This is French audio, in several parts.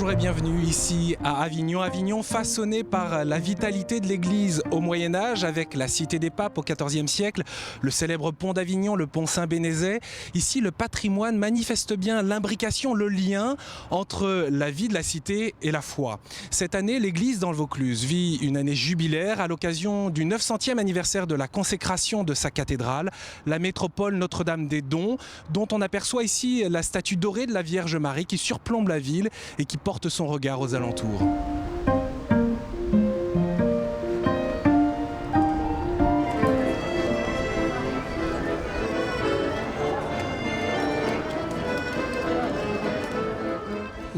Bonjour et bienvenue ici à Avignon. Avignon façonné par la vitalité de l'Église au Moyen-Âge avec la Cité des Papes au XIVe siècle, le célèbre pont d'Avignon, le pont Saint-Bénézet. Ici, le patrimoine manifeste bien l'imbrication, le lien entre la vie de la cité et la foi. Cette année, l'Église dans le Vaucluse vit une année jubilaire à l'occasion du 900e anniversaire de la consécration de sa cathédrale, la métropole Notre-Dame-des-Dons, dont on aperçoit ici la statue dorée de la Vierge Marie qui surplombe la ville et qui porte son regard aux alentours.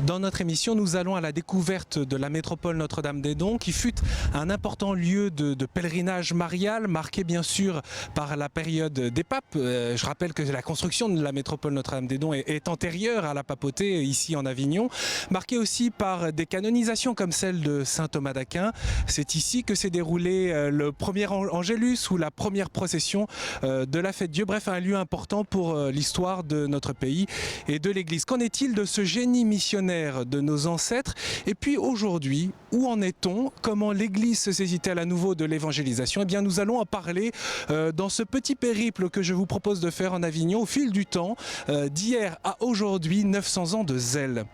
Dans notre émission, nous allons à la découverte de la métropole Notre-Dame-des-Dons, qui fut un important lieu de pèlerinage marial, marqué bien sûr par la période des papes. Je rappelle que la construction de la métropole Notre-Dame-des-Dons est antérieure à la papauté ici en Avignon, marqué aussi par des canonisations comme celle de saint Thomas d'Aquin. C'est ici que s'est déroulé le premier Angélus ou la première procession de la fête Dieu. Bref, un lieu important pour l'histoire de notre pays et de l'Église. Qu'en est-il de ce génie missionnaire de nos ancêtres? Et puis aujourd'hui, où en est-on? Comment l'Église se saisit-elle à nouveau de l'évangélisation? Eh bien, nous allons en parler dans ce petit périple que je vous propose de faire en Avignon au fil du temps, d'hier à aujourd'hui, 900 ans de zèle.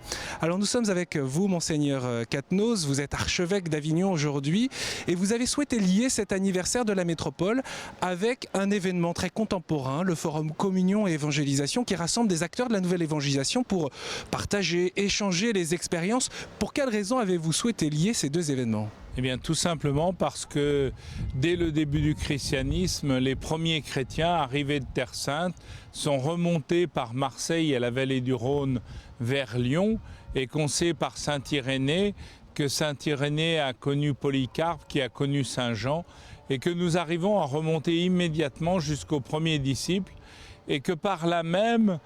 Alors nous sommes avec vous, Monseigneur Catnos, vous êtes archevêque d'Avignon aujourd'hui et vous avez souhaité lier cet anniversaire de la métropole avec un événement très contemporain, le Forum Communion et Évangélisation, qui rassemble des acteurs de la nouvelle évangélisation pour partager, échanger les expériences. Pour quelles raisons avez-vous souhaité lier ces deux événements? Eh bien, tout simplement parce que dès le début du christianisme, les premiers chrétiens arrivés de Terre Sainte sont remontés par Marseille et la vallée du Rhône vers Lyon, et qu'on sait par saint Irénée que saint Irénée a connu Polycarpe, qui a connu saint Jean, et que nous arrivons à remonter immédiatement jusqu'aux premiers disciples, et que par là même,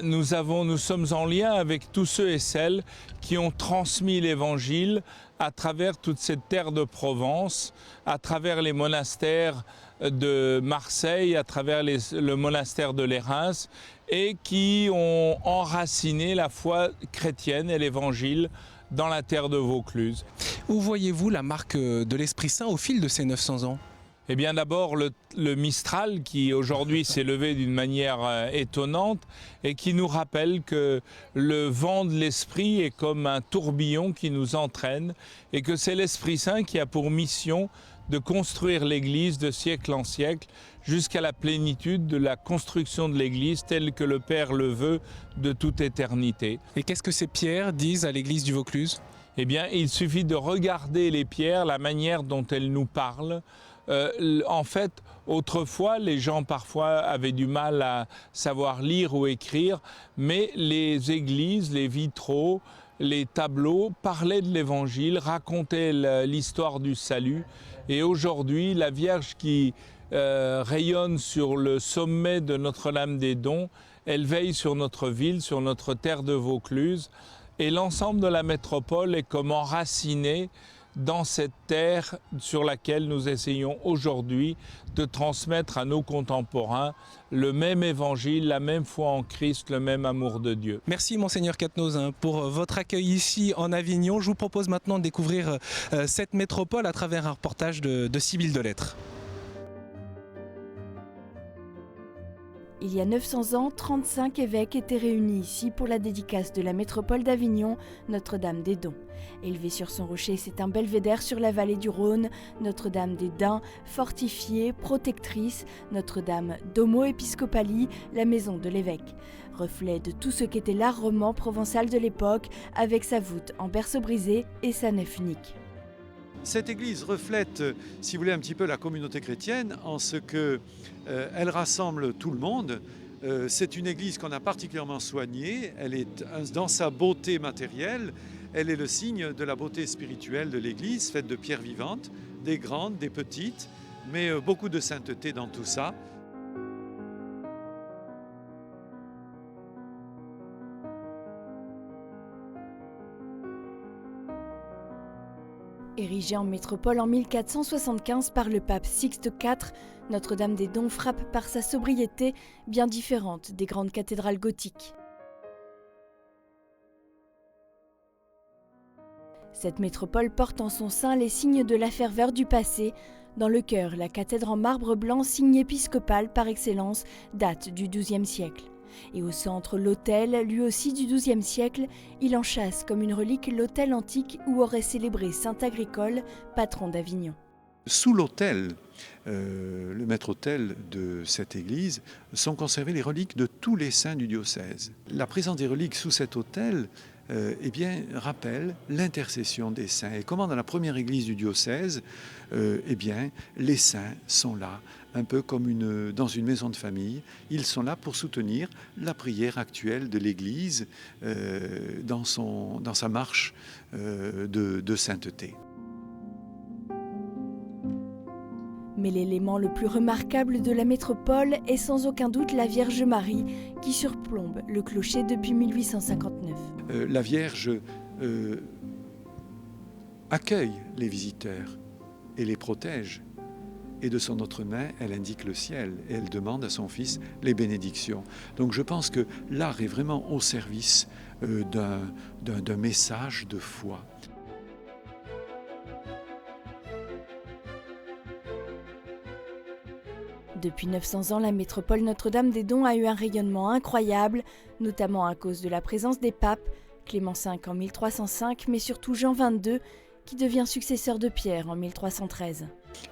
nous sommes en lien avec tous ceux et celles qui ont transmis l'Évangile à travers toute cette terre de Provence, à travers les monastères de Marseille, à travers le monastère de Lérins, et qui ont enraciné la foi chrétienne et l'Évangile dans la terre de Vaucluse. Où voyez-vous la marque de l'Esprit Saint au fil de ces 900 ans? Eh bien d'abord le Mistral qui aujourd'hui s'est levé d'une manière étonnante et qui nous rappelle que le vent de l'Esprit est comme un tourbillon qui nous entraîne et que c'est l'Esprit Saint qui a pour mission de construire l'Église de siècle en siècle jusqu'à la plénitude de la construction de l'Église telle que le Père le veut de toute éternité. Et qu'est-ce que ces pierres disent à l'Église du Vaucluse? Eh bien il suffit de regarder les pierres, la manière dont elles nous parlent. En fait, autrefois, les gens parfois avaient du mal à savoir lire ou écrire, mais les églises, les vitraux, les tableaux parlaient de l'Évangile, racontaient l'histoire du salut. Et aujourd'hui, la Vierge qui rayonne sur le sommet de Notre-Dame-des-Dons, elle veille sur notre ville, sur notre terre de Vaucluse. Et l'ensemble de la métropole est comme enraciné dans cette terre sur laquelle nous essayons aujourd'hui de transmettre à nos contemporains le même évangile, la même foi en Christ, le même amour de Dieu. Merci Monseigneur Catnos pour votre accueil ici en Avignon. Je vous propose maintenant de découvrir cette métropole à travers un reportage de Sibylle Delettre. Il y a 900 ans, 35 évêques étaient réunis ici pour la dédicace de la métropole d'Avignon, Notre-Dame-des-Dons. Élevée sur son rocher, c'est un belvédère sur la vallée du Rhône, Notre-Dame-des-Dins, fortifiée, protectrice, Notre-Dame d'Homo Episcopali, la maison de l'évêque. Reflet de tout ce qu'était l'art roman provençal de l'époque, avec sa voûte en berceau brisé et sa nef unique. Cette église reflète, si vous voulez, un petit peu la communauté chrétienne en ce qu'elle rassemble tout le monde. C'est une église qu'on a particulièrement soignée. Elle est dans sa beauté matérielle. Elle est le signe de la beauté spirituelle de l'église, faite de pierres vivantes, des grandes, des petites, mais beaucoup de sainteté dans tout ça. Érigée en métropole en 1475 par le pape Sixte IV, Notre-Dame-des-Dons frappe par sa sobriété bien différente des grandes cathédrales gothiques. Cette métropole porte en son sein les signes de la ferveur du passé. Dans le chœur, la cathèdre en marbre blanc, signe épiscopal par excellence, date du XIIe siècle. Et au centre, l'autel, lui aussi du XIIe siècle, il enchâsse comme une relique l'autel antique où aurait célébré saint Agricole, patron d'Avignon. Sous l'autel, le maître-autel de cette église, sont conservées les reliques de tous les saints du diocèse. La présence des reliques sous cet autel rappelle l'intercession des saints. Et comment dans la première église du diocèse, les saints sont là, un peu comme dans une maison de famille. Ils sont là pour soutenir la prière actuelle de l'église dans sa marche de sainteté. Mais l'élément le plus remarquable de la métropole est sans aucun doute la Vierge Marie qui surplombe le clocher depuis 1859. La Vierge accueille les visiteurs et les protège. Et de son autre main, elle indique le ciel et elle demande à son fils les bénédictions. Donc je pense que l'art est vraiment au service d'un message de foi. Depuis 900 ans, la métropole Notre-Dame-des-Dons a eu un rayonnement incroyable, notamment à cause de la présence des papes, Clément V en 1305, mais surtout Jean XXII, qui devient successeur de Pierre en 1313.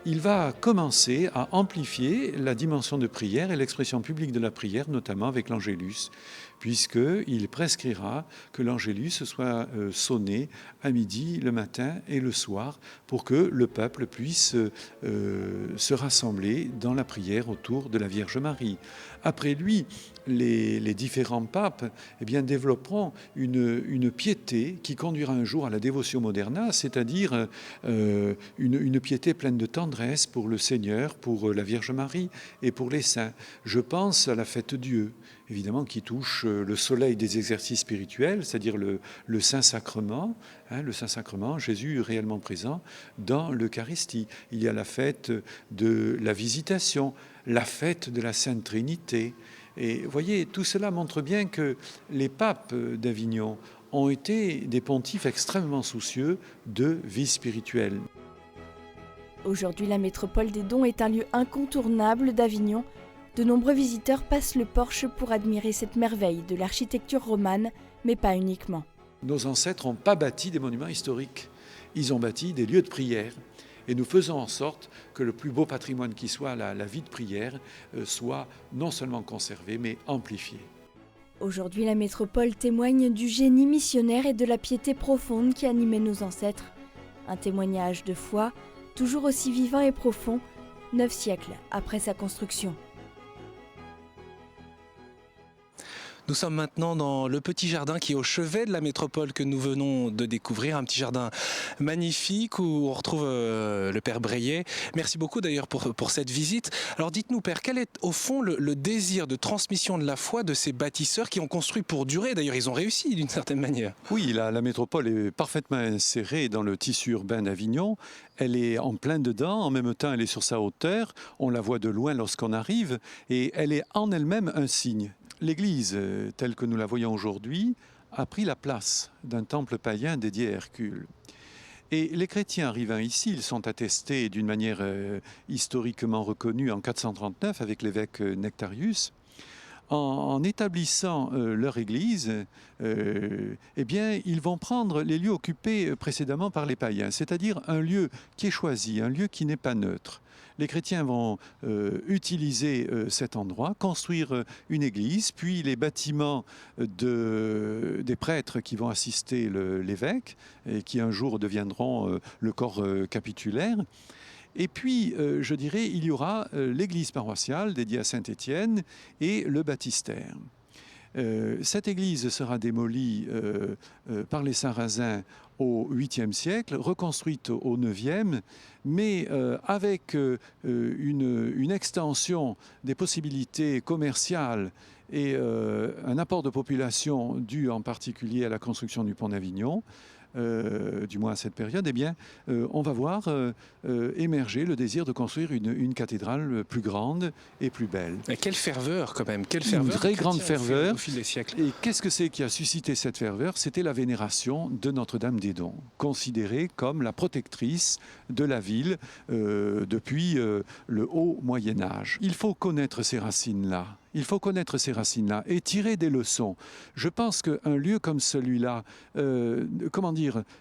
Il va commencer à amplifier la dimension de prière et l'expression publique de la prière, notamment avec l'Angélus, puisqu'il prescrira que l'Angélus soit sonné à midi, le matin et le soir, pour que le peuple puisse se rassembler dans la prière autour de la Vierge Marie. Après lui, les différents papes développeront une piété qui conduira un jour à la dévotio moderna, c'est-à-dire une piété pleine de tendresse pour le Seigneur, pour la Vierge Marie et pour les saints. Je pense à la fête Dieu, évidemment, qui touche le soleil des exercices spirituels, c'est-à-dire le Saint-Sacrement, le Saint-Sacrement, Jésus réellement présent dans l'Eucharistie. Il y a la fête de la Visitation, la fête de la Sainte Trinité. Et vous voyez, tout cela montre bien que les papes d'Avignon ont été des pontifes extrêmement soucieux de vie spirituelle. Aujourd'hui, la métropole des Dons est un lieu incontournable d'Avignon. De nombreux visiteurs passent le Porche pour admirer cette merveille de l'architecture romane, mais pas uniquement. Nos ancêtres n'ont pas bâti des monuments historiques, ils ont bâti des lieux de prière. Et nous faisons en sorte que le plus beau patrimoine qui soit, la vie de prière, soit non seulement conservé, mais amplifié. Aujourd'hui, la métropole témoigne du génie missionnaire et de la piété profonde qui animait nos ancêtres. Un témoignage de foi, toujours aussi vivant et profond, 9 siècles après sa construction. Nous sommes maintenant dans le petit jardin qui est au chevet de la métropole que nous venons de découvrir, un petit jardin magnifique où on retrouve le Père Breillet. Merci beaucoup d'ailleurs pour cette visite. Alors dites-nous Père, quel est au fond le désir de transmission de la foi de ces bâtisseurs qui ont construit pour durer? D'ailleurs ils ont réussi d'une certaine manière. Oui, la métropole est parfaitement insérée dans le tissu urbain d'Avignon. Elle est en plein dedans, en même temps elle est sur sa hauteur, on la voit de loin lorsqu'on arrive et elle est en elle-même un signe. L'église, telle que nous la voyons aujourd'hui, a pris la place d'un temple païen dédié à Hercule. Et les chrétiens arrivant ici, ils sont attestés d'une manière historiquement reconnue en 439 avec l'évêque Nectarius. En établissant leur église, ils vont prendre les lieux occupés précédemment par les païens, c'est-à-dire un lieu qui est choisi, un lieu qui n'est pas neutre. Les chrétiens vont utiliser cet endroit, construire une église, puis les bâtiments des prêtres qui vont assister l'évêque et qui un jour deviendront le corps capitulaire. Et puis, je dirais, il y aura l'église paroissiale dédiée à Saint-Étienne et le baptistère. Cette église sera démolie par les Sarrasins au 8e siècle, reconstruite au 9e, mais avec une extension des possibilités commerciales et un apport de population dû en particulier à la construction du pont d'Avignon. du moins à cette période, eh bien, on va voir émerger le désir de construire une cathédrale plus grande et plus belle. Et quelle ferveur quand même, quelle Une ferveur. très grande ferveur. Au fil des siècles. Et qu'est-ce que c'est qui a suscité cette ferveur? C'était la vénération de Notre-Dame des Dons, considérée comme la protectrice de la ville depuis le haut Moyen-Âge. Il faut connaître ces racines-là. Il faut connaître ces racines-là et tirer des leçons. Je pense qu'un lieu comme celui-là,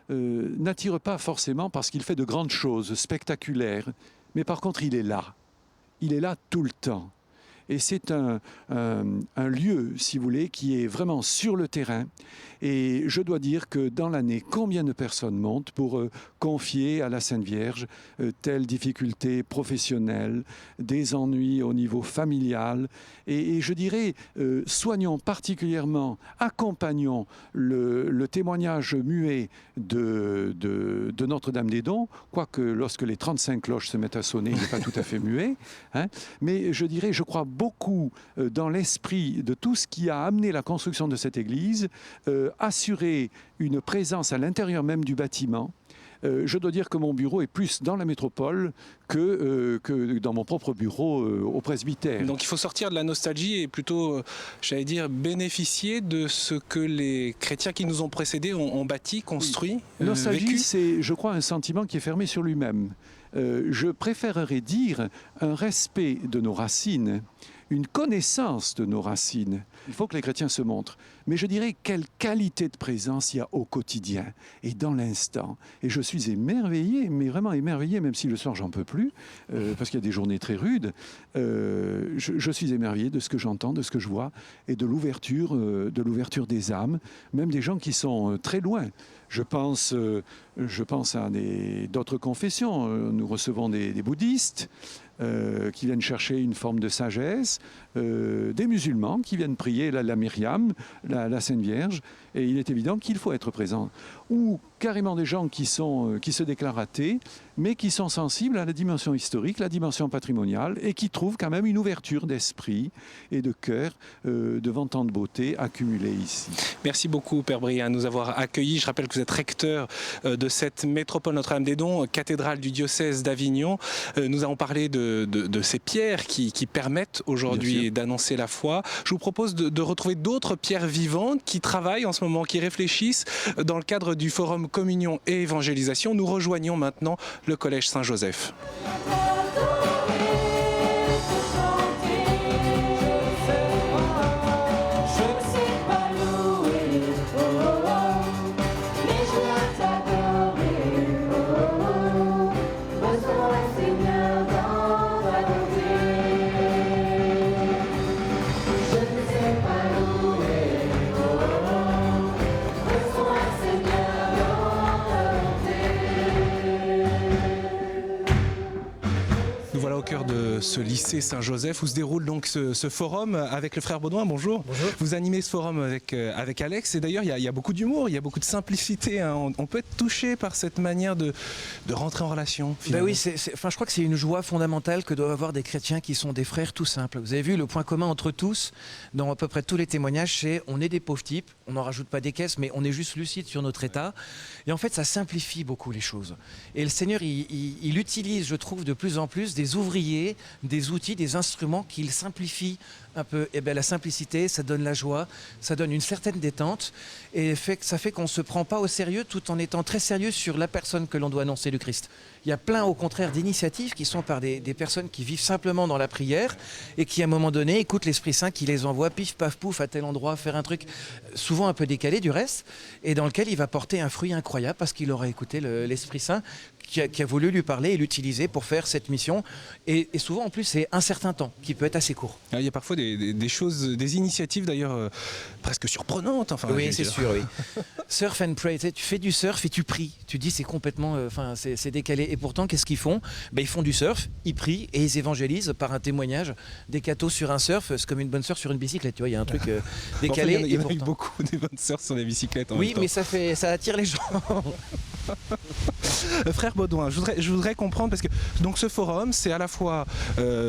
n'attire pas forcément parce qu'il fait de grandes choses spectaculaires, mais par contre il est là. Il est là tout le temps. Et c'est un lieu, si vous voulez, qui est vraiment sur le terrain. Et je dois dire que dans l'année, combien de personnes montent pour confier à la Sainte Vierge telle difficulté professionnelle, des ennuis au niveau familial. Et je dirais, soignons particulièrement, accompagnons le témoignage muet de Notre-Dame des Dons, quoique lorsque les 35 cloches se mettent à sonner, il n'est pas tout à fait muet. Hein, mais je dirais, je crois beaucoup dans l'esprit de tout ce qui a amené la construction de cette église, assurer une présence à l'intérieur même du bâtiment. Je dois dire que mon bureau est plus dans la métropole que dans mon propre bureau au presbytère. Donc il faut sortir de la nostalgie et plutôt, j'allais dire, bénéficier de ce que les chrétiens qui nous ont précédés ont bâti, construit, Nostalgie, vécu. c'est, je crois, un sentiment qui est fermé sur lui-même. Je préférerais dire un respect de nos racines, une connaissance de nos racines. Il faut que les chrétiens se montrent. Mais je dirais quelle qualité de présence il y a au quotidien et dans l'instant. Et je suis émerveillé, mais vraiment émerveillé, même si le soir j'en peux plus, parce qu'il y a des journées très rudes. Je suis émerveillé de ce que j'entends, de ce que je vois, et de l'ouverture des âmes, même des gens qui sont très loin. Je pense à d'autres confessions. Nous recevons des bouddhistes qui viennent chercher une forme de sagesse, des musulmans qui viennent prier la Myriam, la Sainte Vierge, et il est évident qu'il faut être présent. Ou carrément des gens qui se déclarent athées, mais qui sont sensibles à la dimension historique, la dimension patrimoniale, et qui trouvent quand même une ouverture d'esprit et de cœur devant tant de beauté accumulée ici. Merci beaucoup, Père Brien, de nous avoir accueillis. Je rappelle que vous êtes recteur de cette métropole Notre-Dame des Dons, cathédrale du diocèse d'Avignon. Nous avons parlé de ces pierres qui permettent aujourd'hui d'annoncer la foi. Je vous propose de retrouver d'autres pierres vivantes qui travaillent en ce moment, qui réfléchissent dans le cadre du forum Communion et Évangélisation. Nous rejoignons maintenant le collège Saint-Joseph. Au cœur de ce lycée Saint-Joseph où se déroule donc ce forum avec le frère Baudouin. Bonjour. Bonjour. Vous animez ce forum avec Alex et d'ailleurs il y a beaucoup d'humour, il y a beaucoup de simplicité. Hein. On peut être touché par cette manière de rentrer en relation. Ben oui, je crois que c'est une joie fondamentale que doivent avoir des chrétiens qui sont des frères tout simples. Vous avez vu le point commun entre tous, dans à peu près tous les témoignages, c'est on est des pauvres types, on n'en rajoute pas des caisses, mais on est juste lucide sur notre état. Et en fait, ça simplifie beaucoup les choses. Et le Seigneur, il utilise, je trouve, de plus en plus des ouvriers, des outils, des instruments qu'il simplifie un peu. Et bien la simplicité, ça donne la joie, ça donne une certaine détente et ça fait qu'on ne se prend pas au sérieux tout en étant très sérieux sur la personne que l'on doit annoncer le Christ. Il y a plein au contraire d'initiatives qui sont par des personnes qui vivent simplement dans la prière et qui à un moment donné écoutent l'Esprit Saint qui les envoie pif paf pouf à tel endroit faire un truc souvent un peu décalé du reste et dans lequel il va porter un fruit incroyable parce qu'il aura écouté l'Esprit Saint qui a voulu lui parler et l'utiliser pour faire cette mission. Et souvent, en plus, c'est un certain temps qui peut être assez court. Il y a parfois des choses, des initiatives d'ailleurs presque surprenantes. Enfin, oui, c'est sûr, oui. Surf and pray, tu fais du surf et tu pries. Tu dis c'est complètement, c'est décalé. Et pourtant, qu'est-ce qu'ils font ? Ils font du surf, ils prient et ils évangélisent par un témoignage. Des cathos sur un surf, c'est comme une bonne sœur sur une bicyclette. Tu vois, il y a un truc décalé. Il y en a eu beaucoup des bonnes sœurs sur les bicyclettes. Oui, mais ça attire les gens. Frère Baudouin, je voudrais comprendre parce que donc ce forum, c'est à la fois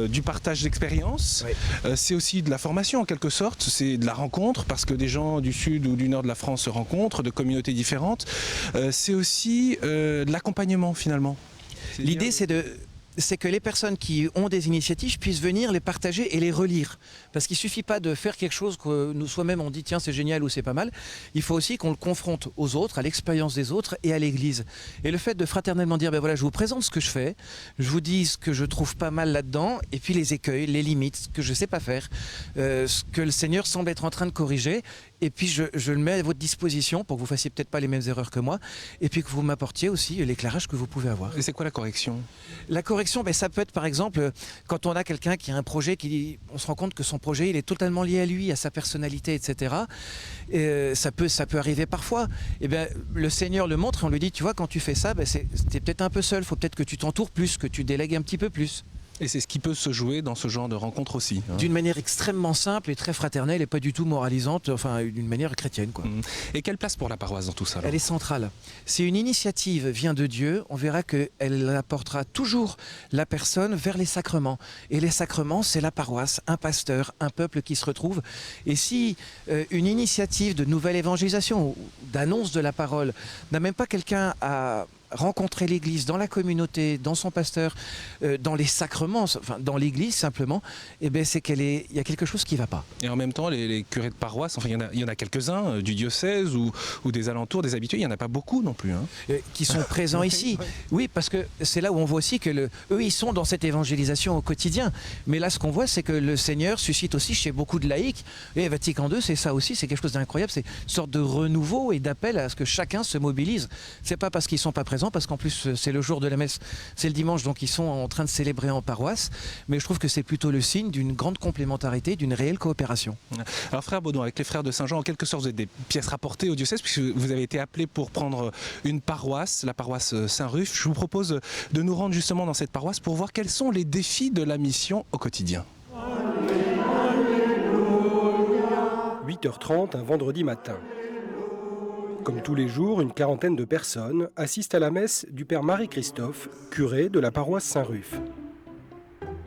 du partage d'expérience, oui. C'est aussi de la formation en quelque sorte, c'est de la rencontre parce que des gens du sud ou du nord de la France se rencontrent, de communautés différentes. C'est aussi de l'accompagnement finalement. L'idée, c'est que les personnes qui ont des initiatives puissent venir les partager et les relire. Parce qu'il ne suffit pas de faire quelque chose que nous soi-même on dit tiens c'est génial ou c'est pas mal. Il faut aussi qu'on le confronte aux autres, à l'expérience des autres et à l'Église. Et le fait de fraternellement dire ben voilà, je vous présente ce que je fais, je vous dis ce que je trouve pas mal là-dedans et puis les écueils, les limites, ce que je ne sais pas faire, ce que le Seigneur semble être en train de corriger. Et puis je le mets à votre disposition pour que vous fassiez peut-être pas les mêmes erreurs que moi et puis que vous m'apportiez aussi l'éclairage que vous pouvez avoir. Et c'est quoi la correction ? La correction, ben, ça peut être par exemple quand on a quelqu'un qui a un projet, on se rend compte que son projet il est totalement lié à lui, à sa personnalité, etc. Ça peut arriver parfois. Et ben, le Seigneur le montre et on lui dit, tu vois, quand tu fais ça, ben, t'es peut-être un peu seul, il faut peut-être que tu t'entoures plus, que tu délègues un petit peu plus. Et c'est ce qui peut se jouer dans ce genre de rencontre aussi. D'une manière extrêmement simple et très fraternelle et pas du tout moralisante, enfin d'une manière chrétienne, quoi. Et quelle place pour la paroisse dans tout ça alors ? Elle est centrale. Si une initiative vient de Dieu, on verra qu'elle apportera toujours la personne vers les sacrements. Et les sacrements, c'est la paroisse, un pasteur, un peuple qui se retrouve. Et si une initiative de nouvelle évangélisation ou d'annonce de la parole n'a même pas quelqu'un à rencontrer l'Église dans la communauté, dans son pasteur, dans les sacrements, enfin dans l'Église simplement, eh ben c'est il y a quelque chose qui ne va pas. Et en même temps, les curés de paroisse, enfin il y en a quelques-uns du diocèse ou des alentours, des habitués, il n'y en a pas beaucoup non plus. Qui sont présents ici. Oui, parce que c'est là où on voit aussi que eux, ils sont dans cette évangélisation au quotidien. Mais là, ce qu'on voit, c'est que le Seigneur suscite aussi chez beaucoup de laïcs, et Vatican II, c'est ça aussi, c'est quelque chose d'incroyable, c'est une sorte de renouveau et d'appel à ce que chacun se mobilise. C'est pas parce qu'ils ne sont pas présents, parce qu'en plus c'est le jour de la messe, c'est le dimanche, donc ils sont en train de célébrer en paroisse, mais je trouve que c'est plutôt le signe d'une grande complémentarité, d'une réelle coopération. Alors frère Baudouin, avec les frères de Saint-Jean, en quelque sorte vous êtes des pièces rapportées au diocèse, puisque vous avez été appelés pour prendre une paroisse, la paroisse Saint-Ruf. Je vous propose de nous rendre justement dans cette paroisse pour voir quels sont les défis de la mission au quotidien. 8h30 un vendredi matin. Comme tous les jours, une quarantaine de personnes assistent à la messe du père Marie-Christophe, curé de la paroisse Saint-Ruf.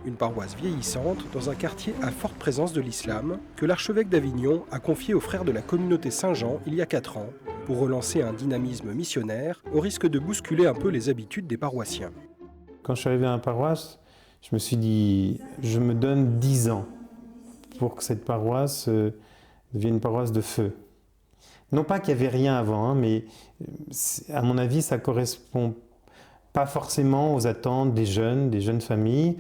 Une paroisse vieillissante dans un quartier à forte présence de l'islam que l'archevêque d'Avignon a confié aux frères de la communauté Saint-Jean il y a 4 ans pour relancer un dynamisme missionnaire au risque de bousculer un peu les habitudes des paroissiens. Quand je suis arrivé à la paroisse, je me suis dit, je me donne 10 ans pour que cette paroisse devienne une paroisse de feu. Non pas qu'il n'y avait rien avant, mais à mon avis, ça ne correspond pas forcément aux attentes des jeunes familles,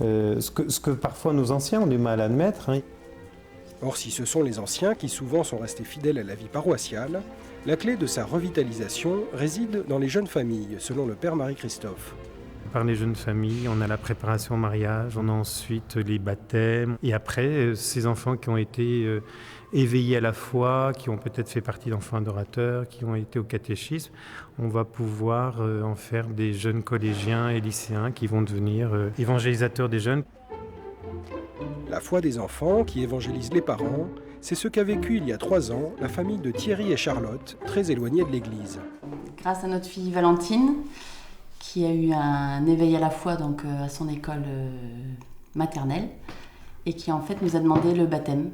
ce que parfois nos anciens ont du mal à admettre. Or, si ce sont les anciens qui souvent sont restés fidèles à la vie paroissiale, la clé de sa revitalisation réside dans les jeunes familles, selon le père Marie-Christophe. Par les jeunes familles, on a la préparation au mariage, on a ensuite les baptêmes, et après, ces enfants qui ont été éveillés à la foi, qui ont peut-être fait partie d'enfants adorateurs, qui ont été au catéchisme, on va pouvoir en faire des jeunes collégiens et lycéens qui vont devenir évangélisateurs des jeunes. La foi des enfants qui évangélisent les parents, c'est ce qu'a vécu il y a 3 ans la famille de Thierry et Charlotte, très éloignée de l'Église. Grâce à notre fille Valentine, qui a eu un éveil à la foi donc, à son école maternelle, et qui en fait nous a demandé le baptême.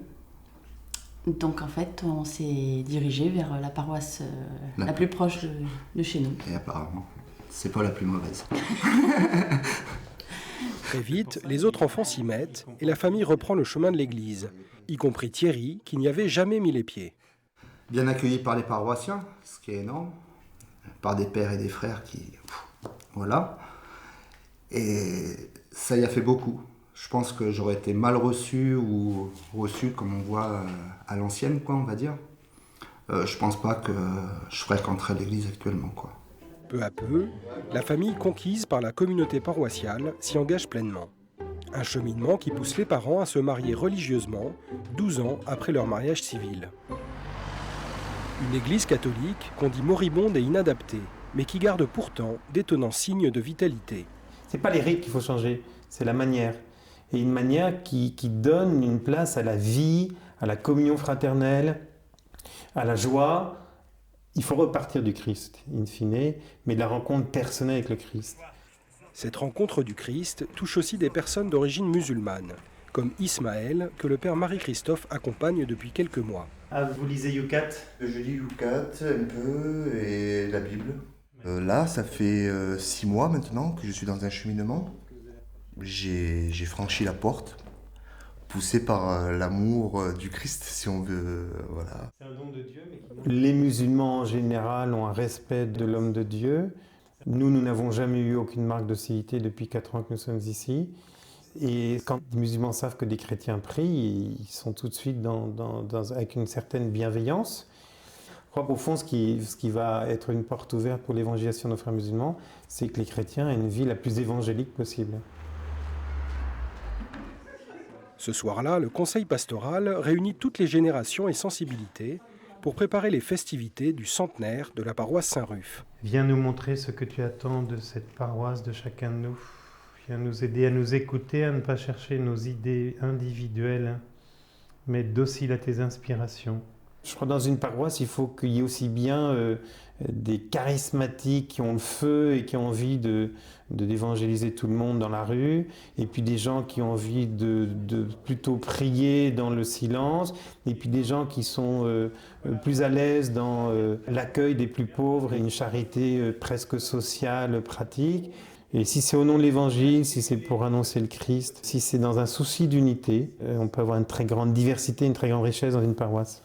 Donc en fait, on s'est dirigé vers la paroisse la plus proche de chez nous. Et apparemment, c'est pas la plus mauvaise. Très vite, les autres enfants s'y mettent et la famille reprend le chemin de l'église, y compris Thierry, qui n'y avait jamais mis les pieds. Bien accueilli par les paroissiens, ce qui est énorme, par des pères et des frères qui... Voilà. Et ça y a fait beaucoup. Je pense que j'aurais été mal reçu ou reçu, comme on voit à l'ancienne, quoi, on va dire. Je pense pas que je fréquenterais l'église actuellement, quoi. Peu à peu, la famille conquise par la communauté paroissiale s'y engage pleinement. Un cheminement qui pousse les parents à se marier religieusement 12 ans après leur mariage civil. Une église catholique qu'on dit moribonde et inadaptée, mais qui garde pourtant d'étonnants signes de vitalité. C'est pas les rites qu'il faut changer, c'est la manière. Et une manière qui donne une place à la vie, à la communion fraternelle, à la joie. Il faut repartir du Christ, in fine, mais de la rencontre personnelle avec le Christ. Cette rencontre du Christ touche aussi des personnes d'origine musulmane, comme Ismaël, que le père Marie-Christophe accompagne depuis quelques mois. Ah, vous lisez Yucat? Je lis Yucat un peu et la Bible. Là, ça fait 6 mois maintenant que je suis dans un cheminement. J'ai franchi la porte, poussé par l'amour du Christ, si on veut. Voilà. C'est un don de Dieu. Les musulmans en général ont un respect de l'homme de Dieu. Nous n'avons jamais eu aucune marque d'hostilité depuis 4 ans que nous sommes ici. Et quand les musulmans savent que des chrétiens prient, ils sont tout de suite avec une certaine bienveillance. Je crois qu'au fond, ce qui va être une porte ouverte pour l'évangélisation de nos frères musulmans, c'est que les chrétiens aient une vie la plus évangélique possible. Ce soir-là, le conseil pastoral réunit toutes les générations et sensibilités pour préparer les festivités du centenaire de la paroisse Saint-Ruf. Viens nous montrer ce que tu attends de cette paroisse, de chacun de nous. Viens nous aider à nous écouter, à ne pas chercher nos idées individuelles, mais être docile à tes inspirations. Je crois que dans une paroisse, il faut qu'il y ait aussi bien des charismatiques qui ont le feu et qui ont envie d'évangéliser tout le monde dans la rue, et puis des gens qui ont envie de plutôt prier dans le silence, et puis des gens qui sont plus à l'aise dans l'accueil des plus pauvres et une charité presque sociale, pratique. Et si c'est au nom de l'Évangile, si c'est pour annoncer le Christ, si c'est dans un souci d'unité, on peut avoir une très grande diversité, une très grande richesse dans une paroisse.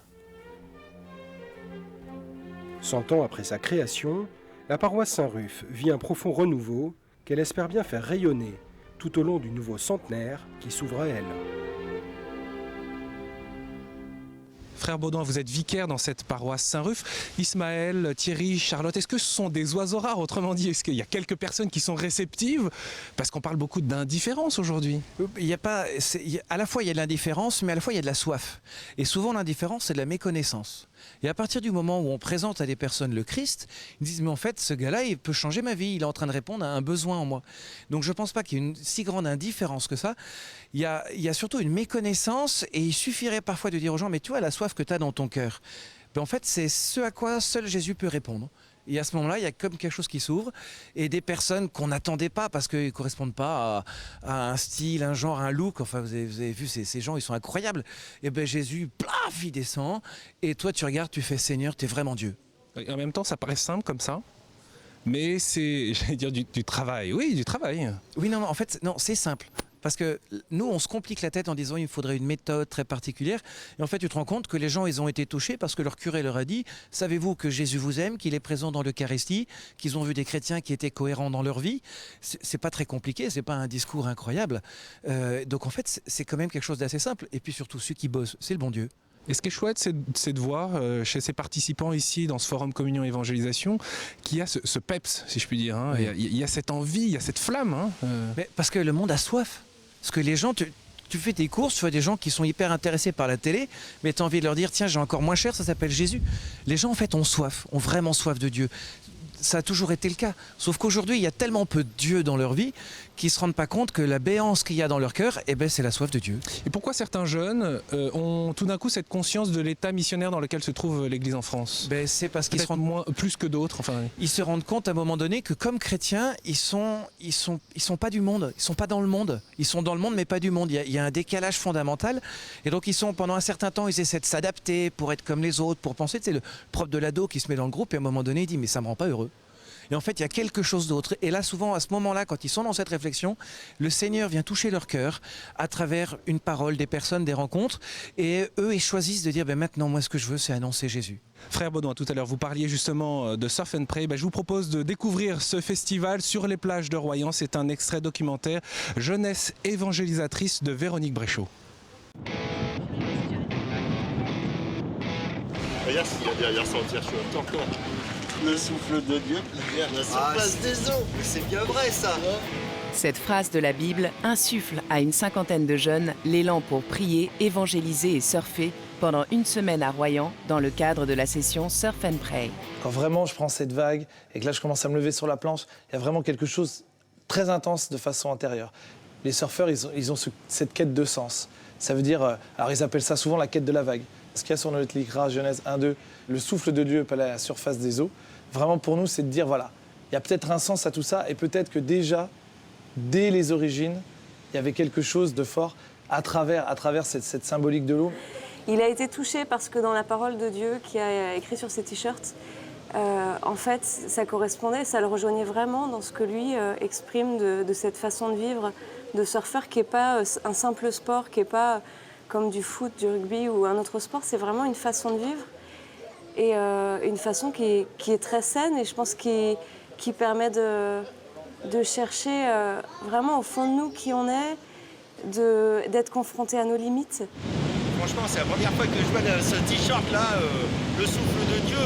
100 ans après sa création, la paroisse Saint-Ruf vit un profond renouveau qu'elle espère bien faire rayonner tout au long du nouveau centenaire qui s'ouvre à elle. Frère Baudouin, vous êtes vicaire dans cette paroisse Saint-Ruf. Ismaël, Thierry, Charlotte, est-ce que ce sont des oiseaux rares? Autrement dit, est-ce qu'il y a quelques personnes qui sont réceptives? Parce qu'on parle beaucoup d'indifférence aujourd'hui. À la fois il y a de l'indifférence, mais à la fois il y a de la soif. Et souvent l'indifférence, c'est de la méconnaissance. Et à partir du moment où on présente à des personnes le Christ, ils disent mais en fait ce gars-là il peut changer ma vie, il est en train de répondre à un besoin en moi. Donc je ne pense pas qu'il y ait une si grande indifférence que ça. Il y a surtout une méconnaissance, et il suffirait parfois de dire aux gens mais tu vois la soif que tu as dans ton cœur. Ben, en fait c'est ce à quoi seul Jésus peut répondre. Et à ce moment-là, il y a comme quelque chose qui s'ouvre, et des personnes qu'on n'attendait pas parce qu'ils ne correspondent pas à un style, un genre, un look. Enfin, vous avez vu, ces gens, ils sont incroyables. Et bien Jésus, plaf, il descend, et toi tu regardes, tu fais Seigneur, tu es vraiment Dieu. Et en même temps, ça paraît simple comme ça, mais c'est, j'allais dire, du travail. Oui, du travail. Oui, non, en fait, non, c'est simple. Parce que nous, on se complique la tête en disant il faudrait une méthode très particulière. Et en fait, tu te rends compte que les gens, ils ont été touchés parce que leur curé leur a dit « Savez-vous que Jésus vous aime, qu'il est présent dans l'Eucharistie, qu'ils ont vu des chrétiens qui étaient cohérents dans leur vie ?» C'est pas très compliqué, c'est pas un discours incroyable. Donc en fait, c'est quand même quelque chose d'assez simple. Et puis surtout, ceux qui bossent, c'est le bon Dieu. Et ce qui est chouette, c'est de voir chez ces participants ici, dans ce forum Communion Évangélisation, qu'il y a ce peps, si je puis dire. Hein. Oui. Il y a cette envie, il y a cette flamme. Hein. Mais parce que le monde a soif. Parce que les gens, tu fais tes courses, tu vois des gens qui sont hyper intéressés par la télé, mais tu as envie de leur dire, tiens, j'ai encore moins cher, ça s'appelle Jésus. Les gens, en fait, ont soif, ont vraiment soif de Dieu. Ça a toujours été le cas. Sauf qu'aujourd'hui, il y a tellement peu de Dieu dans leur vie qu'ils ne se rendent pas compte que la béance qu'il y a dans leur cœur, eh ben, c'est la soif de Dieu. Et pourquoi certains jeunes ont tout d'un coup cette conscience de l'état missionnaire dans lequel se trouve l'Église en France? Ben, c'est parce qu'ils se rendent plus que d'autres. Enfin, ils se rendent compte à un moment donné que comme chrétiens, ils sont pas du monde, ils sont pas dans le monde. Ils sont dans le monde mais pas du monde. Il y a un décalage fondamental. Et donc ils sont pendant un certain temps, ils essaient de s'adapter pour être comme les autres, pour penser. C'est le propre de l'ado qui se met dans le groupe et à un moment donné il dit mais ça me rend pas heureux. Et en fait, il y a quelque chose d'autre. Et là, souvent, à ce moment-là, quand ils sont dans cette réflexion, le Seigneur vient toucher leur cœur à travers une parole, des personnes, des rencontres. Et eux, ils choisissent de dire, ben maintenant, moi, ce que je veux, c'est annoncer Jésus. Frère Baudouin, tout à l'heure, vous parliez justement de Surf and Pray. Je vous propose de découvrir ce festival sur les plages de Royan. C'est un extrait documentaire Jeunesse évangélisatrice de Véronique Bréchot. Regarde ce qu'il y a derrière ça, on tire sur le temps. Le souffle de Dieu, la surface des eaux. Mais c'est bien vrai ça. Cette phrase de la Bible insuffle à une cinquantaine de jeunes l'élan pour prier, évangéliser et surfer pendant une semaine à Royan dans le cadre de la session Surf and Pray. Quand vraiment je prends cette vague et que là je commence à me lever sur la planche, il y a vraiment quelque chose de très intense de façon intérieure. Les surfeurs, ils ont cette quête de sens. Ça veut dire, alors ils appellent ça souvent la quête de la vague. Ce qu'il y a sur notre livre, Genèse 1-2, le souffle de Dieu à la surface des eaux, vraiment pour nous, c'est de dire, voilà, il y a peut-être un sens à tout ça, et peut-être que déjà, dès les origines, il y avait quelque chose de fort à travers cette symbolique de l'eau. Il a été touché parce que dans la parole de Dieu qui a écrit sur ses t-shirts, en fait, ça correspondait, ça le rejoignait vraiment dans ce que lui exprime de cette façon de vivre de surfeur qui n'est pas un simple sport, qui n'est pas comme du foot, du rugby ou un autre sport. C'est vraiment une façon de vivre et une façon qui est très saine et je pense qui permet de chercher vraiment au fond de nous qui on est, d'être confronté à nos limites. Franchement, c'est la première fois que je vois ce t-shirt là, le souffle de Dieu.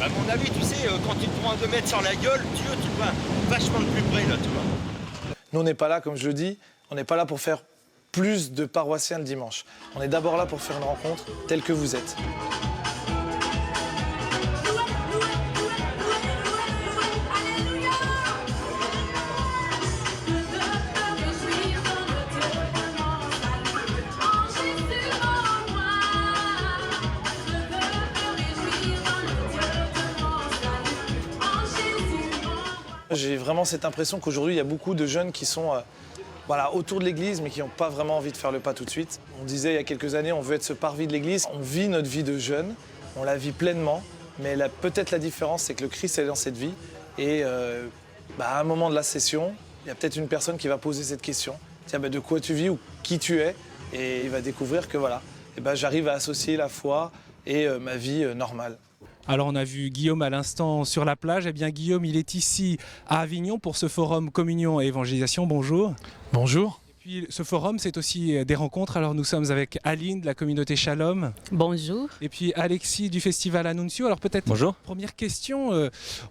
À mon avis, tu sais, quand tu te prends 2 mètres sur la gueule, Dieu, tu le vois vachement de plus près là, tu vois. Nous, on n'est pas là, comme je le dis, on n'est pas là pour faire plus de paroissiens le dimanche. On est d'abord là pour faire une rencontre telle que vous êtes. J'ai vraiment cette impression qu'aujourd'hui, il y a beaucoup de jeunes qui sont autour de l'église, mais qui n'ont pas vraiment envie de faire le pas tout de suite. On disait il y a quelques années, on veut être ce parvis de l'église. On vit notre vie de jeune, on la vit pleinement, mais peut-être la différence, c'est que le Christ est dans cette vie. Et à un moment de la session, il y a peut-être une personne qui va poser cette question. Tiens, de quoi tu vis ou qui tu es? Et il va découvrir que j'arrive à associer la foi et ma vie normale. Alors on a vu Guillaume à l'instant sur la plage. Eh bien Guillaume, il est ici à Avignon pour ce forum Communion et Évangélisation. Bonjour. Bonjour. Et puis ce forum, c'est aussi des rencontres. Alors nous sommes avec Aline de la communauté Shalom. Bonjour. Et puis Alexis du festival Annuncio. Alors peut-être Bonjour. Première question.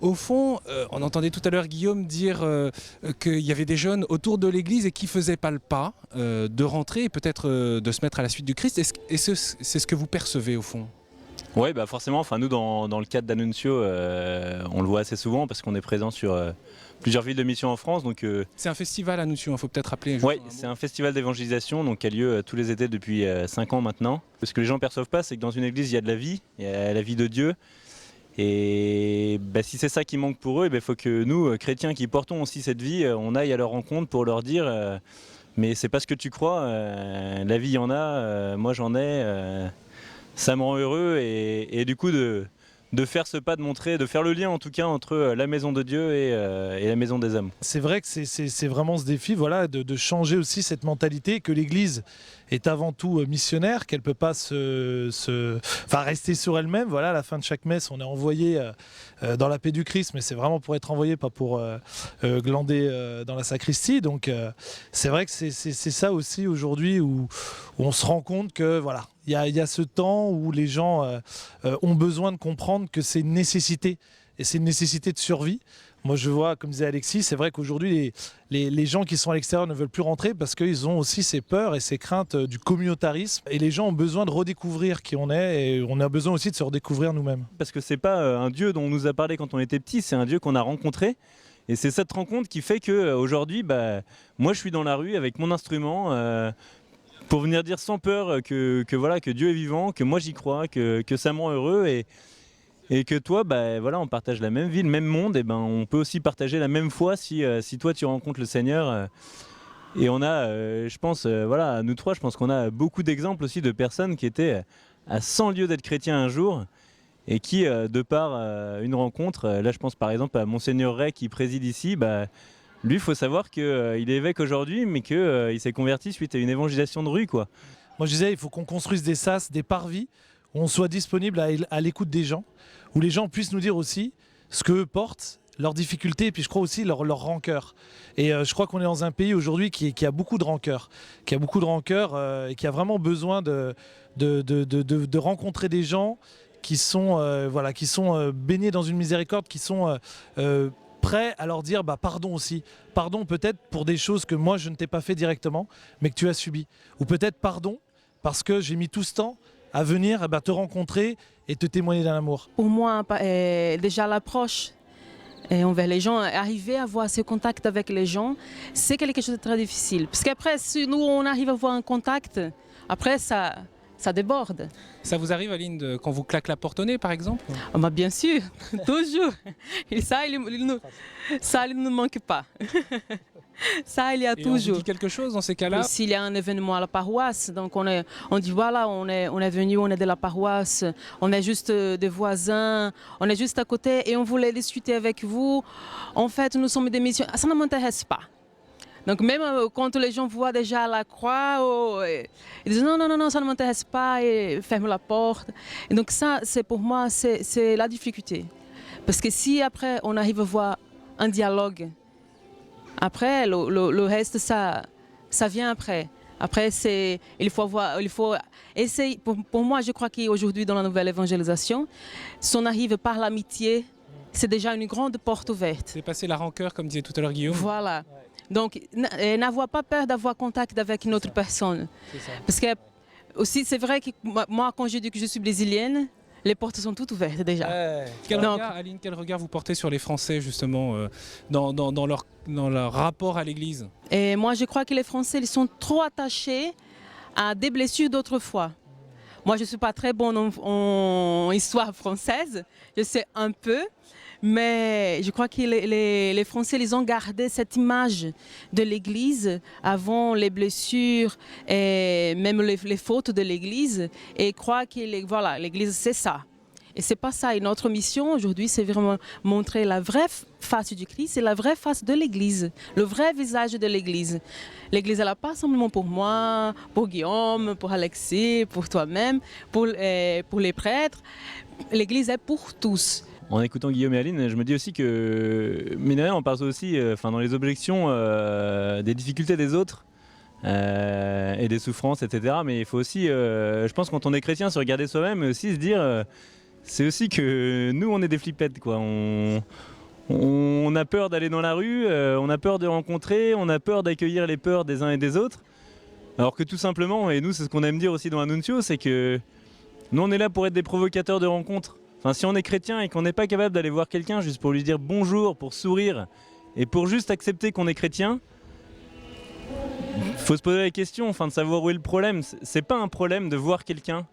Au fond, on entendait tout à l'heure Guillaume dire qu'il y avait des jeunes autour de l'église et qui ne faisaient pas le pas de rentrer et peut-être de se mettre à la suite du Christ. Est-ce c'est ce que vous percevez au fond? Oui, forcément, nous dans le cadre d'Annuncio, on le voit assez souvent parce qu'on est présent sur plusieurs villes de mission en France. C'est un festival Annuncio, il faut peut-être rappeler. Oui, c'est un festival d'évangélisation qui a lieu tous les étés depuis 5 ans maintenant. Ce que les gens ne perçoivent pas, c'est que dans une église, il y a de la vie, il y a la vie de Dieu. Et si c'est ça qui manque pour eux, il faut que nous, chrétiens qui portons aussi cette vie, on aille à leur rencontre pour leur dire mais c'est pas ce que tu crois, la vie il y en a, moi j'en ai. Ça me rend heureux et du coup de faire ce pas, de faire le lien en tout cas entre la maison de Dieu et la maison des hommes. C'est vrai que c'est vraiment ce défi de changer aussi cette mentalité que l'Église est avant tout missionnaire, qu'elle ne peut pas rester sur elle-même. Voilà, à la fin de chaque messe, on est envoyé dans la paix du Christ, mais c'est vraiment pour être envoyé, pas pour glander dans la sacristie. Donc c'est vrai que c'est ça aussi aujourd'hui où on se rend compte que il y a ce temps où les gens ont besoin de comprendre que c'est une nécessité, et c'est une nécessité de survie. Moi, je vois, comme disait Alexis, c'est vrai qu'aujourd'hui, les gens qui sont à l'extérieur ne veulent plus rentrer parce qu'ils ont aussi ces peurs et ces craintes du communautarisme. Et les gens ont besoin de redécouvrir qui on est et on a besoin aussi de se redécouvrir nous-mêmes. Parce que c'est pas un Dieu dont on nous a parlé quand on était petit, c'est un Dieu qu'on a rencontré. Et c'est cette rencontre qui fait qu'aujourd'hui, moi, je suis dans la rue avec mon instrument pour venir dire sans peur que Dieu est vivant, que moi j'y crois, que ça me rend heureux et que toi, on partage la même vie, le même monde, et on peut aussi partager la même foi si toi tu rencontres le Seigneur. Et on a, je pense, nous trois, je pense qu'on a beaucoup d'exemples aussi de personnes qui étaient à 100 lieues d'être chrétiens un jour et qui, de par une rencontre, là je pense par exemple à Monseigneur Ray qui préside ici, lui, il faut savoir qu'il est évêque aujourd'hui, mais qu'il s'est converti suite à une évangélisation de rue, quoi. Moi, je disais, il faut qu'on construise des sas, des parvis, où on soit disponible à l'écoute des gens, où les gens puissent nous dire aussi ce qu'eux portent, leurs difficultés, et puis je crois aussi leur rancœur. Et je crois qu'on est dans un pays aujourd'hui qui a beaucoup de rancœur, et qui a vraiment besoin de rencontrer des gens qui sont baignés dans une miséricorde, qui sont prêts à leur dire pardon aussi. Pardon peut-être pour des choses que moi je ne t'ai pas fait directement, mais que tu as subies. Ou peut-être pardon parce que j'ai mis tout ce temps à venir te rencontrer et te témoigner d'un amour. Pour moi, déjà l'approche envers les gens, arriver à avoir ce contact avec les gens, c'est quelque chose de très difficile. Parce qu'après, si nous on arrive à avoir un contact, après ça déborde. Ça vous arrive, Aline, quand vous claquez la porte au nez, par exemple? Bien sûr, toujours. Et ça, il ne manque pas. Ça, il y a Et toujours. on vous dit quelque chose dans ces cas-là? S'il y a un événement à la paroisse, donc on dit voilà, on est venu, on est de la paroisse, on est juste des voisins, on est juste à côté et on voulait discuter avec vous. En fait, nous sommes des missions. Ça ne m'intéresse pas. Donc même quand les gens voient déjà la croix, ils disent non, ça ne m'intéresse pas et ferment la porte. Et donc ça, c'est pour moi, c'est la difficulté. Parce que si après on arrive à voir un dialogue, après le reste, ça vient après. Après, il faut essayer. Pour moi, je crois qu'aujourd'hui, dans la nouvelle évangélisation, si on arrive par l'amitié, c'est déjà une grande porte ouverte. C'est passer la rancœur, comme disait tout à l'heure Guillaume. Voilà. Donc, n'avoir pas peur d'avoir contact avec une autre personne. Parce que aussi, c'est vrai que moi, quand je dis que je suis brésilienne, les portes sont toutes ouvertes déjà. Aline, quel regard vous portez sur les Français, justement, dans leur rapport à l'Église? Et moi, je crois que les Français, ils sont trop attachés à des blessures d'autrefois. Moi, je ne suis pas très bonne en histoire française, je sais un peu. Mais je crois que les Français, ils ont gardé cette image de l'Église avant les blessures et même les fautes de l'Église et croient que l'Église, c'est ça. Et c'est pas ça. Et notre mission aujourd'hui, c'est vraiment montrer la vraie face du Christ et la vraie face de l'Église, le vrai visage de l'Église. L'Église, elle n'est pas simplement pour moi, pour Guillaume, pour Alexis, pour toi-même, pour les prêtres. L'Église est pour tous. En écoutant Guillaume et Aline, je me dis aussi que, mine de rien, on parle aussi dans les objections des difficultés des autres et des souffrances, etc. Mais il faut aussi, je pense, quand on est chrétien, se regarder soi-même, mais aussi se dire, c'est aussi que nous, on est des flippettes, quoi. On a peur d'aller dans la rue, on a peur de rencontrer, on a peur d'accueillir les peurs des uns et des autres. Alors que tout simplement, et nous, c'est ce qu'on aime dire aussi dans Annuncio, c'est que nous, on est là pour être des provocateurs de rencontres. Enfin, si on est chrétien et qu'on n'est pas capable d'aller voir quelqu'un juste pour lui dire bonjour, pour sourire et pour juste accepter qu'on est chrétien, il faut se poser la question, de savoir où est le problème. C'est pas un problème de voir quelqu'un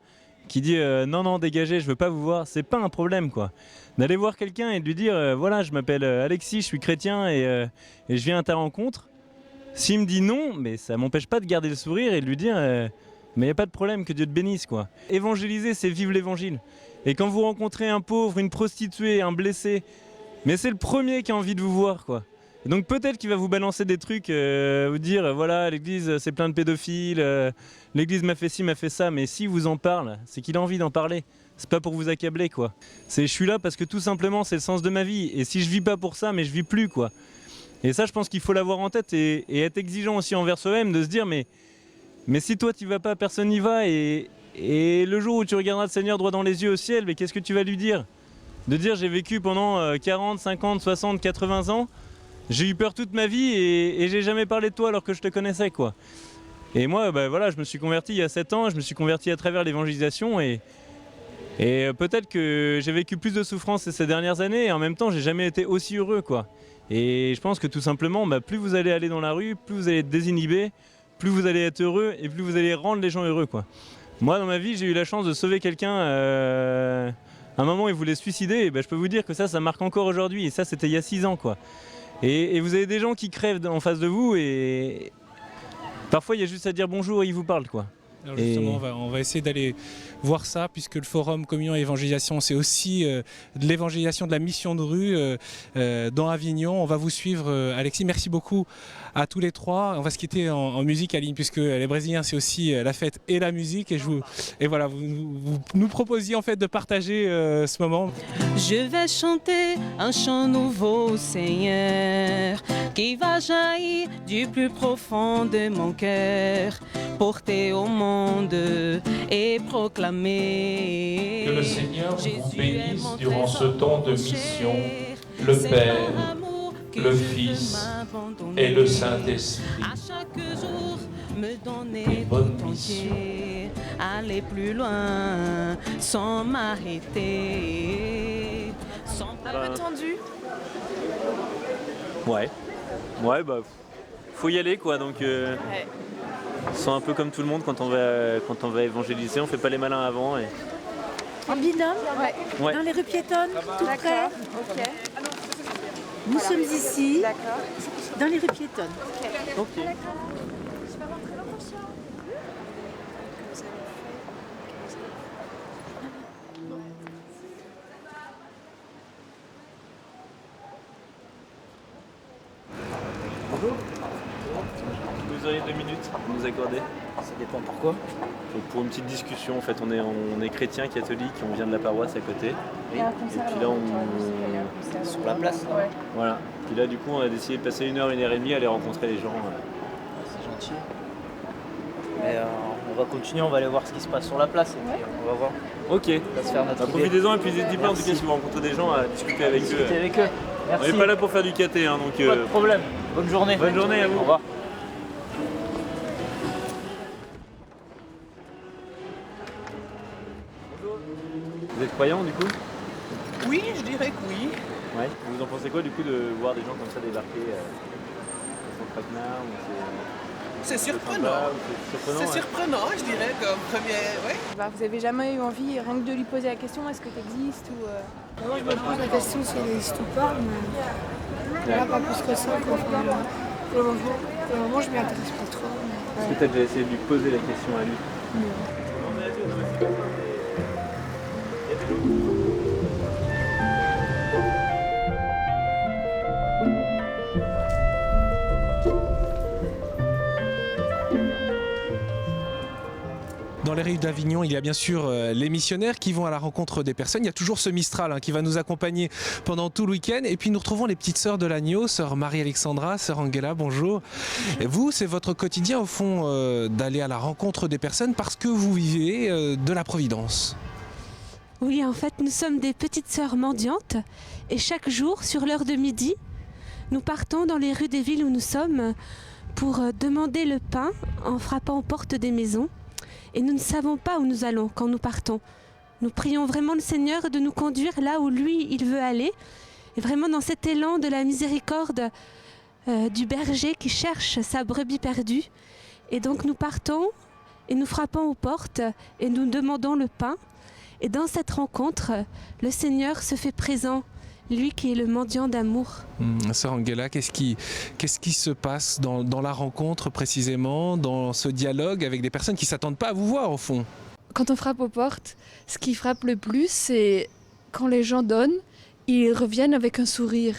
qui dit non, dégagez, je veux pas vous voir. C'est pas un problème, quoi. D'aller voir quelqu'un et de lui dire voilà, je m'appelle Alexis, je suis chrétien et je viens à ta rencontre. S'il me dit non, mais ça m'empêche pas de garder le sourire et de lui dire mais il n'y a pas de problème, que Dieu te bénisse, quoi. Évangéliser, c'est vivre l'évangile. Et quand vous rencontrez un pauvre, une prostituée, un blessé, mais c'est le premier qui a envie de vous voir, quoi. Et donc peut-être qu'il va vous balancer des trucs, vous dire voilà, l'église c'est plein de pédophiles, l'église m'a fait ci, m'a fait ça, mais s'il vous en parle, c'est qu'il a envie d'en parler. C'est pas pour vous accabler, quoi. Je suis là parce que tout simplement c'est le sens de ma vie. Et si je vis pas pour ça, mais je vis plus, quoi. Et ça, je pense qu'il faut l'avoir en tête et être exigeant aussi envers soi-même, de se dire mais si toi tu vas pas, personne n'y va et le jour où tu regarderas le Seigneur droit dans les yeux au ciel, mais qu'est-ce que tu vas lui dire? De dire j'ai vécu pendant 40, 50, 60, 80 ans, j'ai eu peur toute ma vie et j'ai jamais parlé de toi alors que je te connaissais, quoi. Et moi, voilà, je me suis converti il y a 7 ans, je me suis converti à travers l'évangélisation et peut-être que j'ai vécu plus de souffrances ces dernières années et en même temps j'ai jamais été aussi heureux, quoi. Et je pense que tout simplement, plus vous allez aller dans la rue, plus vous allez être désinhibé, plus vous allez être heureux et plus vous allez rendre les gens heureux, quoi. Moi, dans ma vie, j'ai eu la chance de sauver quelqu'un. À un moment, il voulait se suicider. Et je peux vous dire que ça marque encore aujourd'hui. Et ça, c'était il y a 6 ans, quoi. Et vous avez des gens qui crèvent en face de vous. Et parfois, il y a juste à dire bonjour et ils vous parlent, quoi. Alors justement, on va essayer d'aller voir ça, puisque le forum Communion et Évangélisation, c'est aussi de l'évangélisation de la mission de rue dans Avignon. On va vous suivre, Alexis. Merci beaucoup à tous les trois. On va se quitter en musique, Aline, puisque les Brésiliens, c'est aussi la fête et la musique. Et voilà, vous nous proposiez en fait de partager ce moment. Je vais chanter un chant nouveau, Seigneur, qui va jaillir du plus profond de mon cœur, porter au monde et proclamer. Que le Seigneur vous bénisse durant ce temps de mission, le Père, le Fils et le Saint-Esprit. À chaque jour, me donner et bonne tout entier, aller plus loin sans m'arrêter. Un peu tendu. Ouais, faut y aller, quoi. Donc, on se sent un peu comme tout le monde quand on va évangéliser. On fait pas les malins avant. En binôme, Ouais. dans les rues piétonnes, tout près. Ok. Nous sommes ici, dans les rues piétonnes. Ok. Vous auriez 2 minutes à nous accorder? Ça dépend pourquoi. Donc pour une petite discussion, en fait, on est chrétien, catholique, on vient de la paroisse à côté. Et puis là, on... Sur la place. Ouais. Voilà. Puis là, du coup, on a décidé de passer 1 heure, 1 heure et demie à aller rencontrer les gens. C'est gentil. Mais on va continuer, on va aller voir ce qui se passe sur la place et puis on va voir. Ok. On va se faire notre idée. Profitez-en et puis n'hésitez pas, en tout cas, si vous rencontrez des gens, à discuter avec eux. Merci. On n'est pas là pour faire du caté, hein, donc... Pas de problème. Bonne journée. Bonne journée à vous. Au revoir. Vous êtes croyant du coup? Oui, je dirais que oui. Ouais. Vous en pensez quoi du coup de voir des gens comme ça débarquer au traquenard C'est surprenant. C'est surprenant, je dirais, comme premier. Ouais. Bah, vous avez jamais eu envie rien que de lui poser la question est-ce que tu existes ou Moi je me pose la question si elle existe ou pas, mais là pas plus que ça. Pour le moment je m'y intéresse pas trop. Mais... Est-ce que tu as déjà essayé de lui poser la question à lui? Non. Dans les rues d'Avignon, il y a bien sûr les missionnaires qui vont à la rencontre des personnes. Il y a toujours ce Mistral qui va nous accompagner pendant tout le week-end. Et puis nous retrouvons les petites sœurs de l'agneau, sœur Marie-Alexandra, sœur Angela, bonjour. Et vous, c'est votre quotidien au fond d'aller à la rencontre des personnes parce que vous vivez de la Providence. Oui, en fait, nous sommes des petites sœurs mendiantes et chaque jour, sur l'heure de midi, nous partons dans les rues des villes où nous sommes pour demander le pain en frappant aux portes des maisons. Et nous ne savons pas où nous allons quand nous partons. Nous prions vraiment le Seigneur de nous conduire là où lui, il veut aller. Et vraiment dans cet élan de la miséricorde du berger qui cherche sa brebis perdue. Et donc nous partons et nous frappons aux portes et nous demandons le pain. Et dans cette rencontre, le Seigneur se fait présent, lui qui est le mendiant d'amour. Sœur Angela, qu'est-ce qui se passe dans la rencontre précisément, dans ce dialogue avec des personnes qui ne s'attendent pas à vous voir au fond? Quand on frappe aux portes, ce qui frappe le plus, c'est quand les gens donnent, ils reviennent avec un sourire.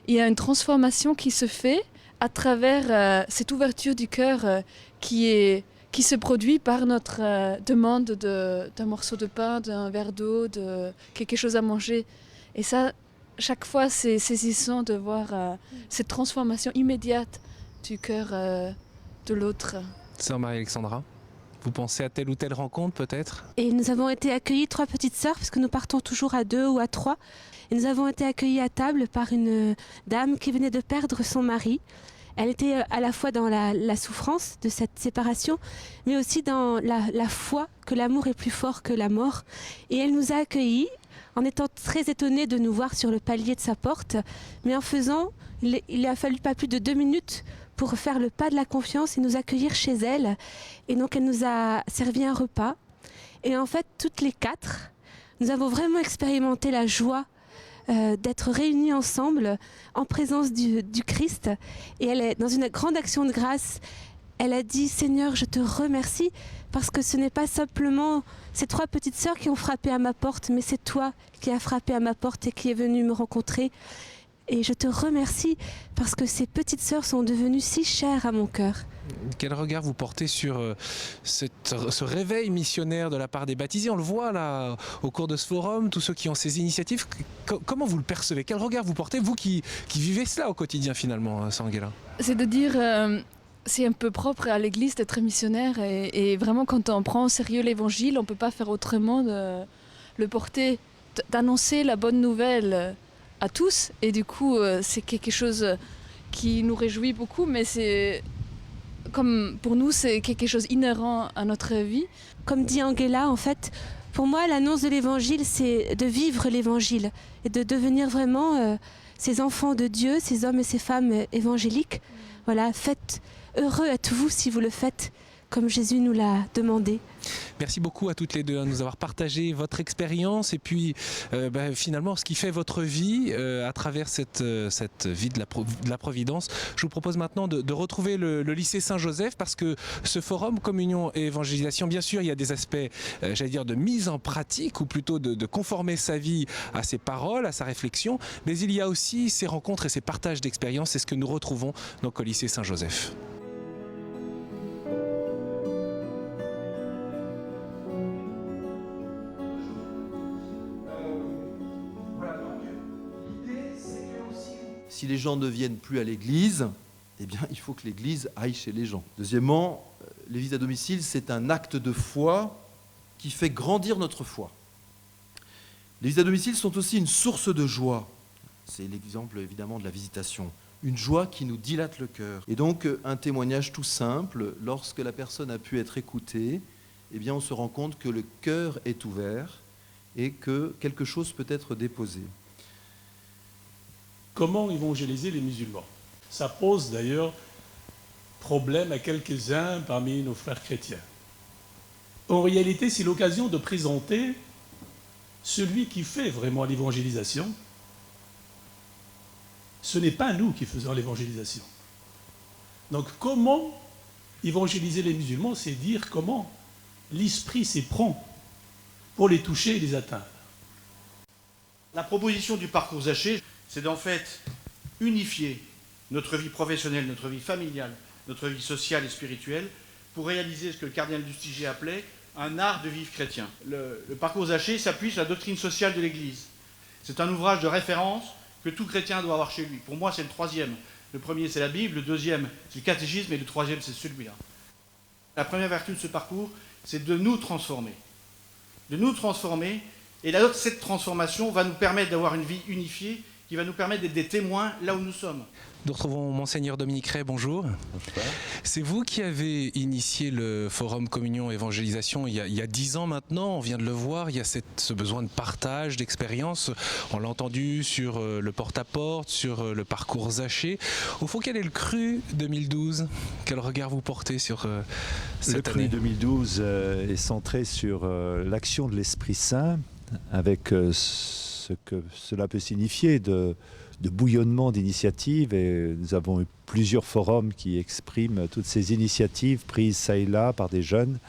Il y a une transformation qui se fait à travers cette ouverture du cœur qui se produit par notre demande d'un morceau de pain, d'un verre d'eau, de quelque chose à manger. Et ça, chaque fois, c'est saisissant de voir cette transformation immédiate du cœur de l'autre. Sœur Marie-Alexandra, vous pensez à telle ou telle rencontre peut-être? Et nous avons été accueillis 3 petites sœurs, parce que nous partons toujours à 2 ou à 3. Et nous avons été accueillis à table par une dame qui venait de perdre son mari. Elle était à la fois dans la souffrance de cette séparation, mais aussi dans la foi que l'amour est plus fort que la mort. Et elle nous a accueillis en étant très étonnée de nous voir sur le palier de sa porte. Mais en faisant, il a fallu pas plus de 2 minutes pour faire le pas de la confiance et nous accueillir chez elle. Et donc elle nous a servi un repas. Et en fait, toutes les 4, nous avons vraiment expérimenté la joie d'être réunis ensemble en présence du Christ. Et elle est dans une grande action de grâce. Elle a dit « Seigneur, je te remercie parce que ce n'est pas simplement ces 3 petites sœurs qui ont frappé à ma porte, mais c'est toi qui as frappé à ma porte et qui est venu me rencontrer. Et je te remercie parce que ces petites sœurs sont devenues si chères à mon cœur. » Quel regard vous portez sur ce réveil missionnaire de la part des baptisés? On le voit là au cours de ce forum, tous ceux qui ont ces initiatives. Comment vous le percevez? Quel regard vous portez, vous qui vivez cela au quotidien finalement, Sœur Angela? C'est de dire, c'est un peu propre à l'Église d'être missionnaire et vraiment quand on prend au sérieux l'Évangile, on ne peut pas faire autrement de le porter, d'annoncer la bonne nouvelle à tous. Et du coup, c'est quelque chose qui nous réjouit beaucoup, mais c'est... Comme pour nous, c'est quelque chose inhérent à notre vie. Comme dit Angela, en fait, pour moi, l'annonce de l'Évangile, c'est de vivre l'Évangile et de devenir vraiment ces enfants de Dieu, ces hommes et ces femmes évangéliques. Voilà, heureux êtes-vous si vous le faites comme Jésus nous l'a demandé. Merci beaucoup à toutes les deux de nous avoir partagé votre expérience et puis finalement ce qui fait votre vie à travers cette vie de la Providence. Je vous propose maintenant de retrouver le lycée Saint-Joseph parce que ce forum Communion et Évangélisation, bien sûr, il y a des aspects, j'allais dire, de mise en pratique ou plutôt de conformer sa vie à ses paroles, à sa réflexion, mais il y a aussi ces rencontres et ces partages d'expériences, c'est ce que nous retrouvons donc au lycée Saint-Joseph. Si les gens ne viennent plus à l'église, eh bien, il faut que l'église aille chez les gens. Deuxièmement, les visites à domicile, c'est un acte de foi qui fait grandir notre foi. Les visites à domicile sont aussi une source de joie. C'est l'exemple évidemment de la visitation. Une joie qui nous dilate le cœur. Et donc, un témoignage tout simple, lorsque la personne a pu être écoutée, eh bien, on se rend compte que le cœur est ouvert et que quelque chose peut être déposé. Comment évangéliser les musulmans? Ça pose d'ailleurs problème à quelques-uns parmi nos frères chrétiens. En réalité, c'est l'occasion de présenter celui qui fait vraiment l'évangélisation. Ce n'est pas nous qui faisons l'évangélisation. Donc comment évangéliser les musulmans, c'est dire comment l'Esprit s'éprend pour les toucher et les atteindre. La proposition du parcours Zaché, c'est d'en fait unifier notre vie professionnelle, notre vie familiale, notre vie sociale et spirituelle pour réaliser ce que le cardinal Lustiger appelait un art de vivre chrétien. Le parcours Zaché s'appuie sur la doctrine sociale de l'Église. C'est un ouvrage de référence que tout chrétien doit avoir chez lui. Pour moi, c'est le troisième. Le premier, c'est la Bible, le deuxième, c'est le catéchisme, et le troisième, c'est celui-là. La première vertu de ce parcours, c'est de nous transformer. De nous transformer, et cette transformation va nous permettre d'avoir une vie unifiée, qui va nous permettre d'être des témoins là où nous sommes. Nous retrouvons Monseigneur Dominique Ray, bonjour. C'est vous qui avez initié le forum Communion et Évangélisation il y a 10 ans maintenant, on vient de le voir, il y a ce besoin de partage, d'expérience. On l'a entendu sur le porte-à-porte, sur le parcours Zaché. Au fond, quel est le cru 2012? Quel regard vous portez sur cette année? Le cru 2012 est centré sur l'action de l'Esprit Saint, avec ce que cela peut signifier de bouillonnement d'initiatives, et nous avons eu plusieurs forums qui expriment toutes ces initiatives prises ça et là par des jeunes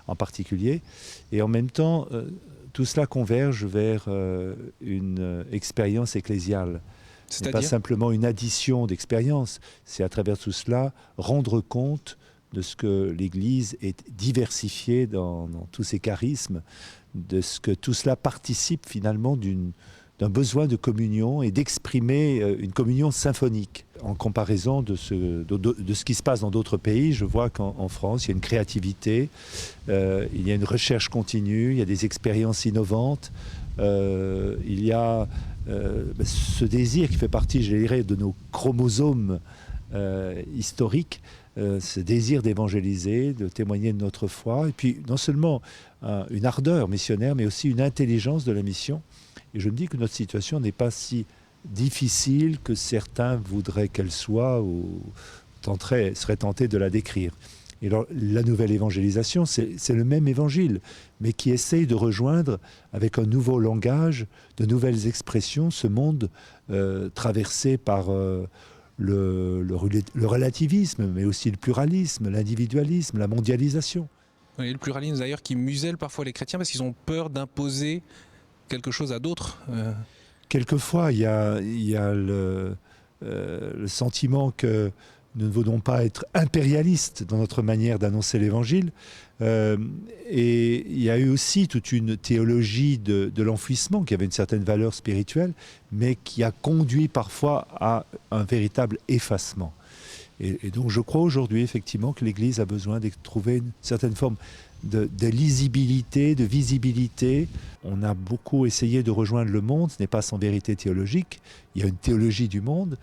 en particulier, et en même temps tout cela converge vers une expérience ecclésiale. Ce n'est pas simplement une addition d'expériences, c'est à travers tout cela rendre compte de ce que l'Église est diversifiée dans tous ses charismes, de ce que tout cela participe finalement d'un besoin de communion et d'exprimer une communion symphonique. En comparaison de ce qui se passe dans d'autres pays, je vois qu'en France, il y a une créativité, il y a une recherche continue, il y a des expériences innovantes, il y a ce désir qui fait partie, je dirais, de nos chromosomes historiques, ce désir d'évangéliser, de témoigner de notre foi, et puis non seulement une ardeur missionnaire, mais aussi une intelligence de la mission. Et je me dis que notre situation n'est pas si difficile que certains voudraient qu'elle soit ou seraient tentés de la décrire. Et alors, la nouvelle évangélisation, c'est le même évangile, mais qui essaye de rejoindre, avec un nouveau langage, de nouvelles expressions, ce monde traversé par le relativisme, mais aussi le pluralisme, l'individualisme, la mondialisation. Oui, le pluralisme d'ailleurs qui muselle parfois les chrétiens parce qu'ils ont peur d'imposer quelque chose à d'autres. Quelquefois, il y a le sentiment que nous ne voulons pas être impérialistes dans notre manière d'annoncer l'Évangile. Et il y a eu aussi toute une théologie de l'enfouissement qui avait une certaine valeur spirituelle, mais qui a conduit parfois à un véritable effacement. Et donc je crois aujourd'hui effectivement que l'Église a besoin de trouver une certaine forme de lisibilité, de visibilité. On a beaucoup essayé de rejoindre le monde, ce n'est pas sans vérité théologique, il y a une théologie du monde,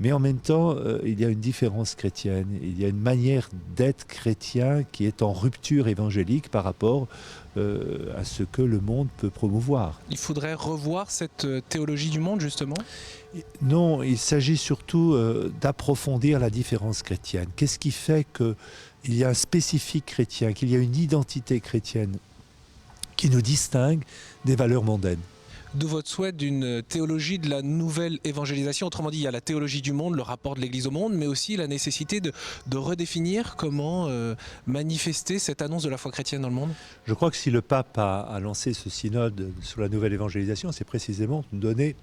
mais en même temps, il y a une différence chrétienne, il y a une manière d'être chrétien qui est en rupture évangélique par rapport à ce que le monde peut promouvoir. Il faudrait revoir cette théologie du monde, justement ? Non, il s'agit surtout d'approfondir la différence chrétienne. Qu'est-ce qui fait que il y a un spécifique chrétien, qu'il y a une identité chrétienne qui nous distingue des valeurs mondaines. D'où votre souhait d'une théologie de la nouvelle évangélisation. Autrement dit, il y a la théologie du monde, le rapport de l'Église au monde, mais aussi la nécessité de redéfinir comment manifester cette annonce de la foi chrétienne dans le monde. Je crois que si le pape a lancé ce synode sur la nouvelle évangélisation, c'est précisément de nous donner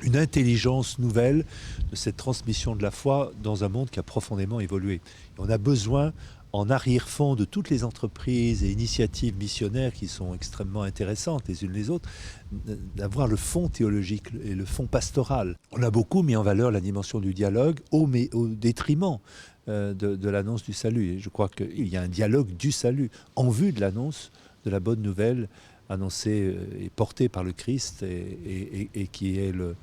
une intelligence nouvelle de cette transmission de la foi dans un monde qui a profondément évolué. Et on a besoin, en arrière-fond de toutes les entreprises et initiatives missionnaires qui sont extrêmement intéressantes les unes les autres, d'avoir le fond théologique et le fond pastoral. On a beaucoup mis en valeur la dimension du dialogue au détriment de l'annonce du salut. Et je crois qu'il y a un dialogue du salut en vue de l'annonce de la bonne nouvelle annoncée et portée par le Christ et qui est le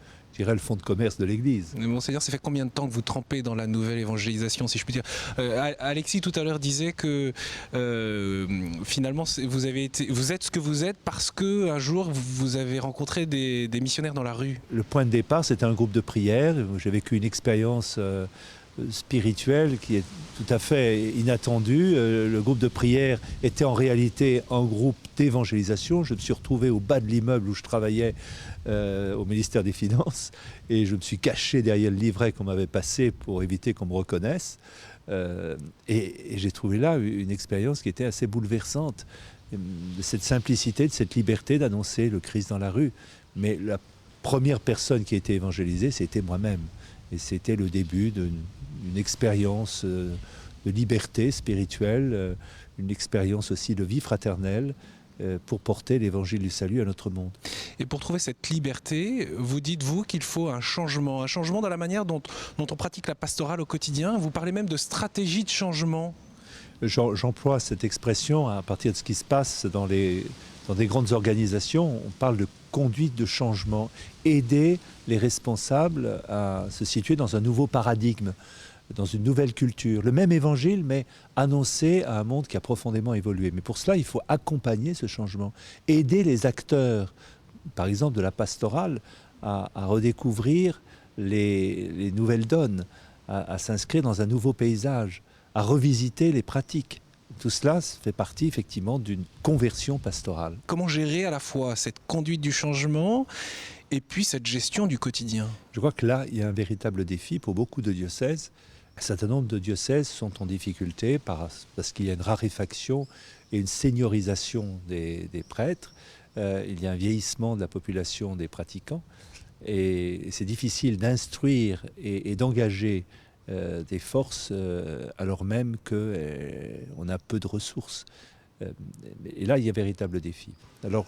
fond de commerce de l'Église. Monseigneur, ça fait combien de temps que vous trempez dans la nouvelle évangélisation, si je puis dire? Alexis tout à l'heure disait que finalement vous êtes ce que vous êtes parce qu'un jour vous avez rencontré des missionnaires dans la rue. Le point de départ, c'était un groupe de prière. J'ai vécu une expérience spirituelle qui est tout à fait inattendue. Le groupe de prière était en réalité un groupe d'évangélisation. Je me suis retrouvé au bas de l'immeuble où je travaillais au ministère des Finances et je me suis caché derrière le livret qu'on m'avait passé pour éviter qu'on me reconnaisse. Et j'ai trouvé là une expérience qui était assez bouleversante, de cette simplicité, de cette liberté d'annoncer le Christ dans la rue. Mais la première personne qui a été évangélisée, c'était moi-même. Et c'était le début d'une expérience de liberté spirituelle, une expérience aussi de vie fraternelle pour porter l'évangile du salut à notre monde. Et pour trouver cette liberté, vous dites-vous qu'il faut un changement dans la manière dont on pratique la pastorale au quotidien. Vous parlez même de stratégie de changement. J'emploie cette expression à partir de ce qui se passe dans des grandes organisations. On parle de conduite de changement, aider les responsables à se situer dans un nouveau paradigme, dans une nouvelle culture. Le même évangile, mais annoncé à un monde qui a profondément évolué. Mais pour cela, il faut accompagner ce changement, aider les acteurs, par exemple de la pastorale, à redécouvrir les nouvelles donnes, à s'inscrire dans un nouveau paysage, à revisiter les pratiques. Tout cela fait partie effectivement d'une conversion pastorale. Comment gérer à la fois cette conduite du changement et puis cette gestion du quotidien? Je crois que là, il y a un véritable défi pour beaucoup de diocèses. Un certain nombre de diocèses sont en difficulté parce qu'il y a une raréfaction et une seniorisation des prêtres. Il y a un vieillissement de la population des pratiquants. Et c'est difficile d'instruire et d'engager des forces alors même qu'on a peu de ressources. Et là, il y a un véritable défi. Alors,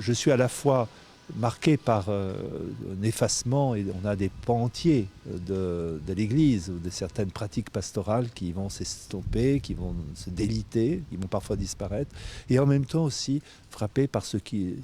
je suis à la fois marqué par un effacement, et on a des pans entiers de l'Église, de certaines pratiques pastorales qui vont s'estomper, qui vont se déliter, qui vont parfois disparaître, et en même temps aussi frappé par ce qui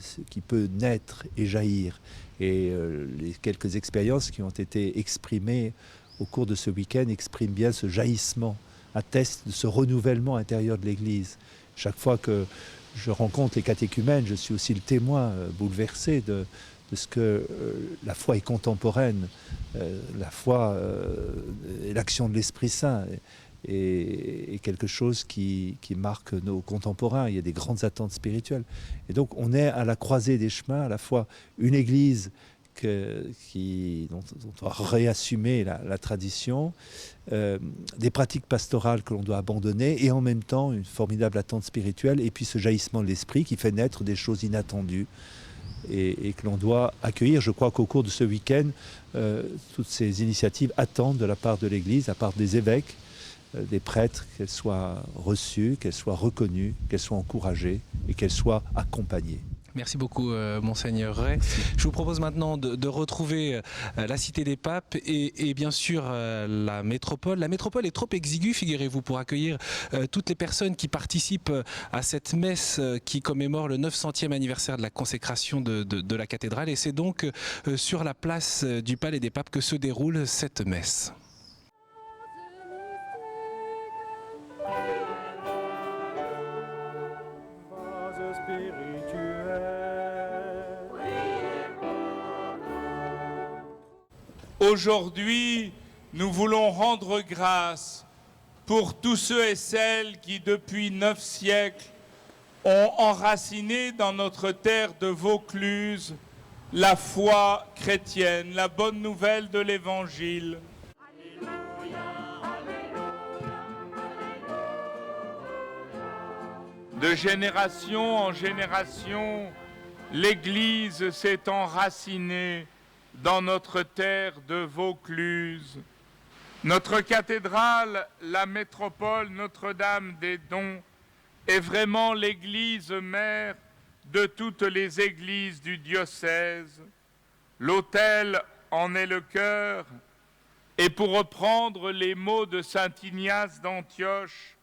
peut naître et jaillir. Et les quelques expériences qui ont été exprimées au cours de ce week-end expriment bien ce jaillissement, attestent de ce renouvellement intérieur de l'Église. Chaque fois que je rencontre les catéchumènes, je suis aussi le témoin bouleversé de ce que la foi est contemporaine, la foi et l'action de l'Esprit Saint est quelque chose qui marque nos contemporains. Il y a des grandes attentes spirituelles. Et donc on est à la croisée des chemins, à la fois une Église dont on doit réassumer la tradition, des pratiques pastorales que l'on doit abandonner, et en même temps une formidable attente spirituelle, et puis ce jaillissement de l'esprit qui fait naître des choses inattendues et que l'on doit accueillir. Je crois qu'au cours de ce week-end, toutes ces initiatives attendent de la part de l'Église, de la part des évêques, des prêtres, qu'elles soient reçues, qu'elles soient reconnues, qu'elles soient encouragées et qu'elles soient accompagnées. Merci beaucoup, Monseigneur Ray. Je vous propose maintenant de retrouver la Cité des Papes et bien sûr la métropole. La métropole est trop exiguë, figurez-vous, pour accueillir toutes les personnes qui participent à cette messe qui commémore le 900e anniversaire de la consécration de la cathédrale. Et c'est donc sur la place du Palais des Papes que se déroule cette messe. Aujourd'hui, nous voulons rendre grâce pour tous ceux et celles qui, depuis 9 siècles, ont enraciné dans notre terre de Vaucluse la foi chrétienne, la bonne nouvelle de l'Évangile. De génération en génération, l'Église s'est enracinée dans notre terre de Vaucluse. Notre cathédrale, la métropole Notre-Dame des Dons, est vraiment l'église mère de toutes les églises du diocèse. L'autel en est le cœur, et pour reprendre les mots de saint Ignace d'Antioche,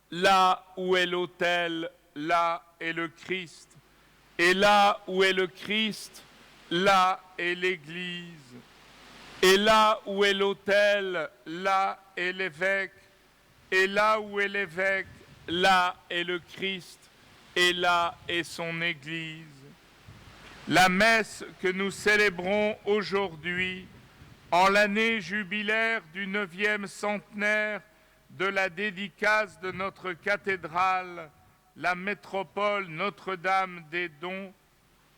là où est l'autel, là est le Christ, et là où est le Christ, là est l'Église. Et là où est l'autel, là est l'évêque. Et là où est l'évêque, là est le Christ. Et là est son Église. La messe que nous célébrons aujourd'hui, en l'année jubilaire du 9e centenaire de la dédicace de notre cathédrale, la métropole Notre-Dame des Dons,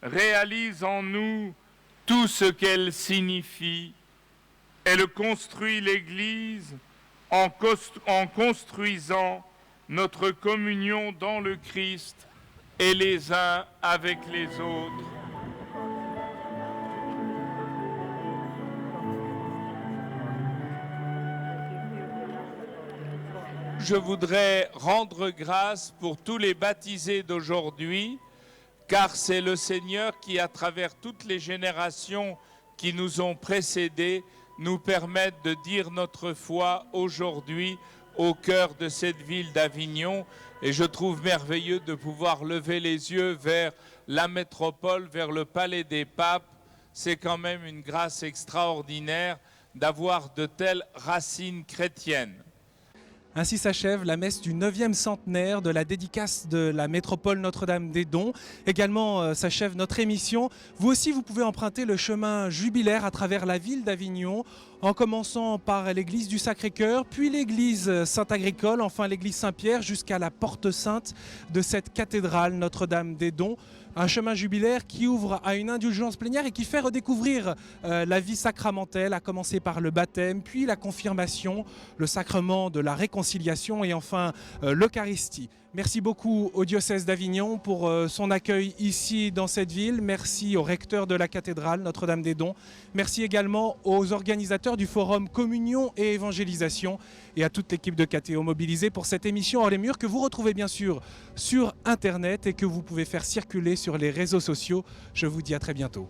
réalise en nous tout ce qu'elle signifie. Elle construit l'Église en construisant notre communion dans le Christ et les uns avec les autres. Je voudrais rendre grâce pour tous les baptisés d'aujourd'hui, car c'est le Seigneur qui, à travers toutes les générations qui nous ont précédés, nous permettent de dire notre foi aujourd'hui au cœur de cette ville d'Avignon. Et je trouve merveilleux de pouvoir lever les yeux vers la métropole, vers le palais des papes. C'est quand même une grâce extraordinaire d'avoir de telles racines chrétiennes. Ainsi s'achève la messe du 9e centenaire de la dédicace de la métropole Notre-Dame des Dons. Également s'achève notre émission. Vous aussi, vous pouvez emprunter le chemin jubilaire à travers la ville d'Avignon, en commençant par l'église du Sacré-Cœur, puis l'église Saint-Agricole, enfin l'église Saint-Pierre, jusqu'à la porte sainte de cette cathédrale Notre-Dame des Dons. Un chemin jubilaire qui ouvre à une indulgence plénière et qui fait redécouvrir la vie sacramentelle, à commencer par le baptême, puis la confirmation, le sacrement de la réconciliation et enfin l'Eucharistie. Merci beaucoup au diocèse d'Avignon pour son accueil ici dans cette ville. Merci au recteur de la cathédrale Notre-Dame des Dons. Merci également aux organisateurs du forum Communion et Évangélisation et à toute l'équipe de KTO mobilisée pour cette émission Hors les murs que vous retrouvez bien sûr sur Internet et que vous pouvez faire circuler sur les réseaux sociaux. Je vous dis à très bientôt.